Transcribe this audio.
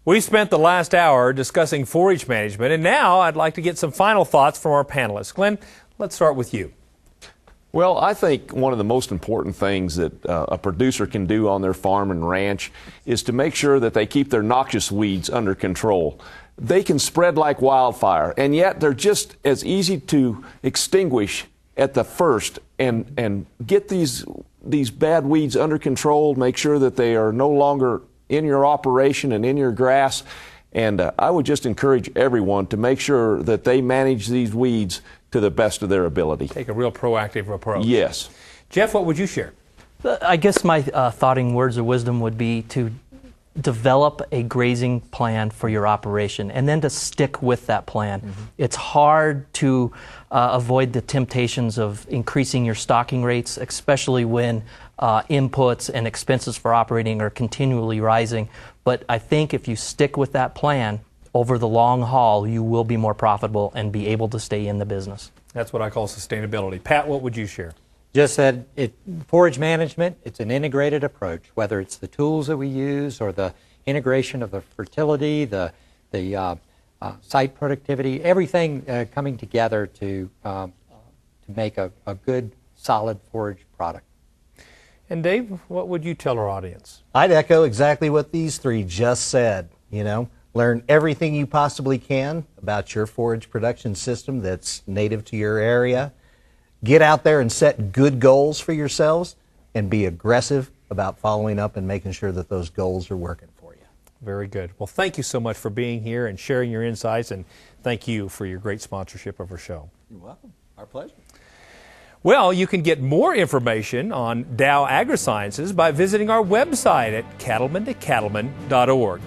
We spent the last hour discussing forage management, and now I'd like to get some final thoughts from our panelists. Glenn, let's start with you. Well, I think one of the most important things that a producer can do on their farm and ranch is to make sure that they keep their noxious weeds under control. They can spread like wildfire, and yet they're just as easy to extinguish at the first and get these bad weeds under control, make sure that they are no longer in your operation and in your grass. And I would just encourage everyone to make sure that they manage these weeds to the best of their ability. Take a real proactive approach. Yes. Jeff, what would you share? I guess my thoughting words of wisdom would be to develop a grazing plan for your operation and then to stick with that plan. It's hard to avoid the temptations of increasing your stocking rates, especially when inputs and expenses for operating are continually rising. But I think if you stick with that plan over the long haul, you will be more profitable and be able to stay in the business. That's what I call sustainability. Pat, what would you share? Just said, forage management, it's an integrated approach, whether it's the tools that we use or the integration of the fertility, the site productivity, everything coming together to make a good, solid forage product. And Dave, what would you tell our audience? I'd echo exactly what these three just said. You know, learn everything you possibly can about your forage production system that's native to your area. Get out there and set good goals for yourselves and be aggressive about following up and making sure that those goals are working for you. Very good. Well, thank you so much for being here and sharing your insights, and thank you for your great sponsorship of our show. You're welcome. Our pleasure. Well, you can get more information on Dow AgriSciences by visiting our website at cattlemantocattleman.org.